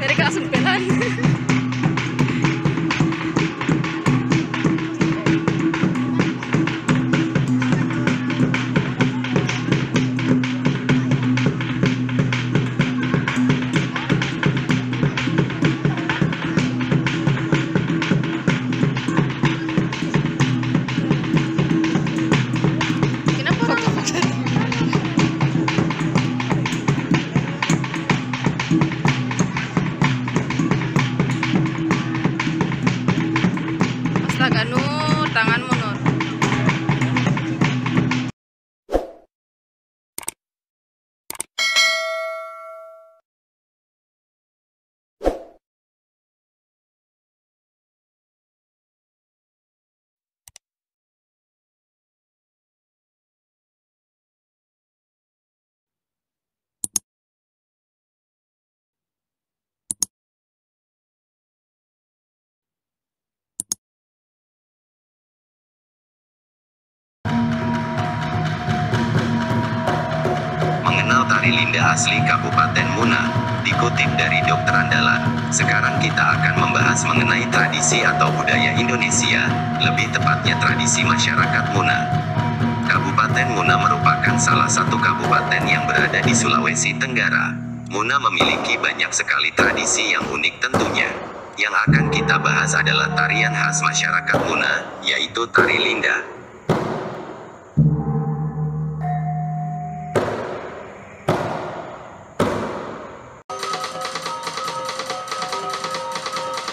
Mereka sempelan. Astaga Nur, tanganmu Nur. Mengenal tari Linda asli Kabupaten Muna, dikutip dari Dokter Andalan. Sekarang kita akan membahas mengenai tradisi atau budaya Indonesia, lebih tepatnya tradisi masyarakat Muna. Kabupaten Muna merupakan salah satu kabupaten yang berada di Sulawesi Tenggara. Muna memiliki banyak sekali tradisi yang unik tentunya. Yang akan kita bahas adalah tarian khas masyarakat Muna, yaitu tari Linda.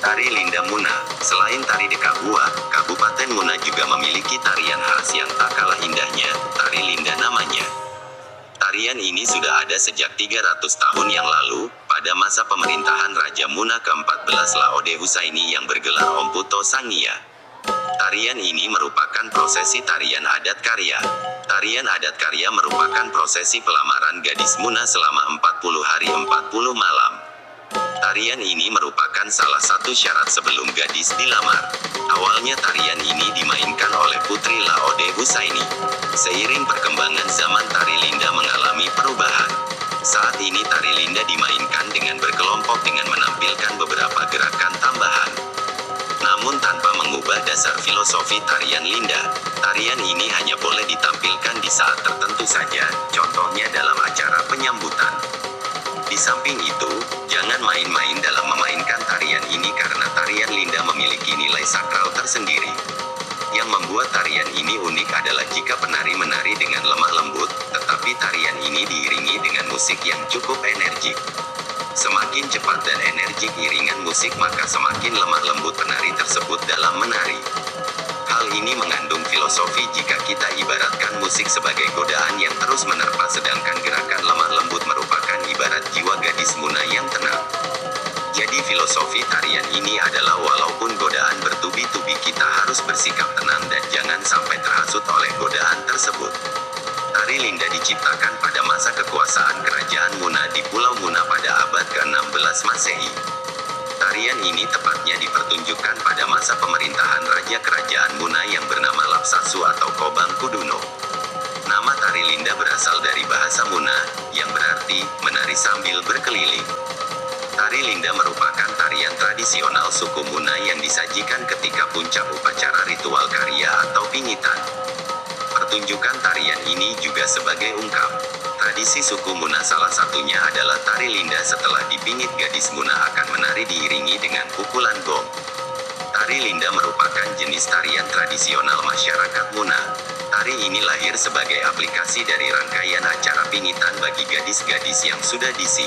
Tari Linda Muna. Selain tari Dekabua, Kabupaten Muna juga memiliki tarian khas yang tak kalah indahnya, tari Linda namanya. Tarian ini sudah ada sejak 300 tahun yang lalu, pada masa pemerintahan Raja Muna ke-14 Laode Husaini yang bergelar Omputo Sangia. Tarian ini merupakan prosesi tarian adat karya. Tarian adat karya merupakan prosesi pelamaran gadis Muna selama 40 hari 40 malam. Tarian ini merupakan salah satu syarat sebelum gadis dilamar. Awalnya tarian ini dimainkan oleh Putri Laode Husaini. Seiring perkembangan zaman tari Linda mengalami perubahan. Saat ini tari Linda dimainkan dengan berkelompok dengan menampilkan beberapa gerakan tambahan. Namun tanpa mengubah dasar filosofi tarian Linda. Tarian ini hanya boleh ditampilkan di saat tertentu saja, contohnya dalam acara penyambutan. Di samping itu, jangan main-main dalam memainkan tarian ini karena tarian Linda memiliki nilai sakral tersendiri. Yang membuat tarian ini unik adalah jika penari menari dengan lemah lembut, tetapi tarian ini diiringi dengan musik yang cukup energik. Semakin cepat dan energik iringan musik maka semakin lemah lembut penari tersebut dalam menari. Hal ini mengandung filosofi jika kita ibaratkan musik sebagai godaan yang terus menerpa sedangkan gerakan lemah lembut merupakan ibarat jiwa gadis Muna yang tenang. Jadi filosofi tarian ini adalah walaupun godaan bertubi-tubi kita harus bersikap tenang dan jangan sampai terhasut oleh godaan tersebut. Tari Linda diciptakan pada masa kekuasaan Kerajaan Muna di Pulau Muna pada abad ke-16 Masehi. Tarian ini tepatnya dipertunjukkan pada masa pemerintahan Raja Kerajaan Muna yang bernama Lapsasu atau Kobang Kuduno. Nama tari Linda berasal dari bahasa Muna, yang berarti menari sambil berkeliling. Tari Linda merupakan tarian tradisional suku Muna yang disajikan ketika puncak upacara ritual karya atau pingitan. Pertunjukan tarian ini juga sebagai ungkap tradisi suku Muna, salah satunya adalah tari Linda. Setelah dipingit gadis Muna akan menari diiringi dengan pukulan gong. Tari Linda merupakan jenis tarian tradisional masyarakat Muna. Tari ini lahir sebagai aplikasi dari rangkaian acara pingitan bagi gadis-gadis yang sudah disi.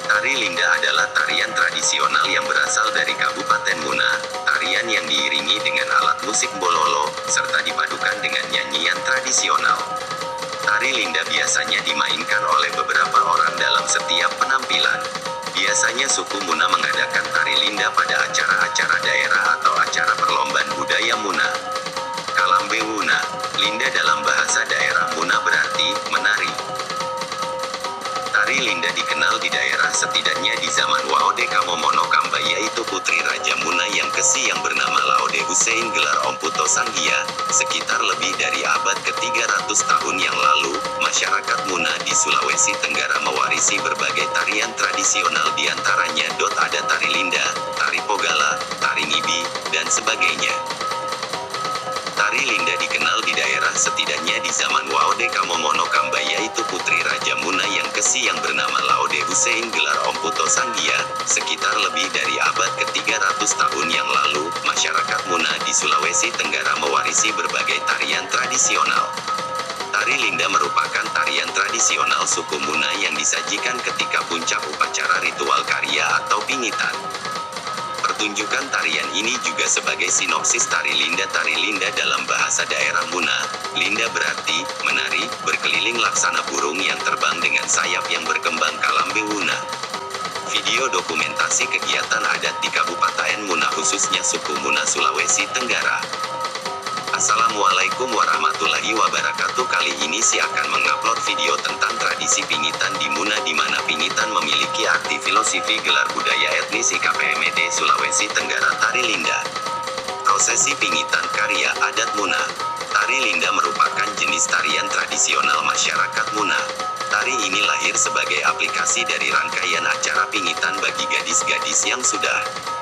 Tari Linda adalah tarian tradisional yang berasal dari Kabupaten Muna, tarian yang diiringi dengan alat musik bololo, serta dipadukan dengan nyanyian tradisional. Tari Linda biasanya dimainkan oleh beberapa orang dalam setiap penampilan. Biasanya suku Muna mengadakan tari Linda pada acara-acara daerah atau acara perlombaan budaya Muna. Kalambe Wuna, Linda dalam bahasa daerah Muna berarti menari. Tari Linda dikenal dikenal di daerah setidaknya di zaman Waode Kamomono Kamba, yaitu putri Raja Muna yang ke-10 yang bernama Laode Hussein gelar Om Puto Sanghia. Sekitar lebih dari abad ke-300 tahun yang lalu, masyarakat Muna di Sulawesi Tenggara mewarisi berbagai tarian tradisional, diantaranya ada tari linda, tari pogala, tari ngibi, dan sebagainya. Tari linda dikenal di daerah setidaknya di zaman Waode Kamomono Kamba, yaitu putri Raja Muna yang ke-10 yang bernama Laode Hussein gelar Om Puto Sanghia. Sekitar lebih dari abad ke-300 tahun yang lalu, masyarakat Muna di Sulawesi Tenggara mewarisi berbagai tarian tradisional. Tari linda merupakan tarian tradisional suku Muna yang disajikan ketika puncak upacara ritual karya atau pingitan. Pertunjukan tarian ini juga sebagai sinopsis tari linda. Tari linda dalam bahasa daerah Muna, linda berarti menari, berkeliling laksana burung yang terbang dengan sayap yang berkembang kalambe wuna. Video dokumentasi kegiatan adat di Kabupaten Muna khususnya suku Muna Sulawesi Tenggara. Assalamualaikum warahmatullahi wabarakatuh. Kali ini saya akan mengupload video tentang tradisi pingitan di Muna, di mana pingitan memiliki arti filosofi gelar budaya etnis IKPMD Sulawesi Tenggara. Tari linda, prosesi pingitan karya adat Muna. Tari linda merupakan jenis tarian tradisional masyarakat Muna. Tari ini lahir sebagai aplikasi dari rangkaian acara pingitan bagi gadis-gadis yang sudah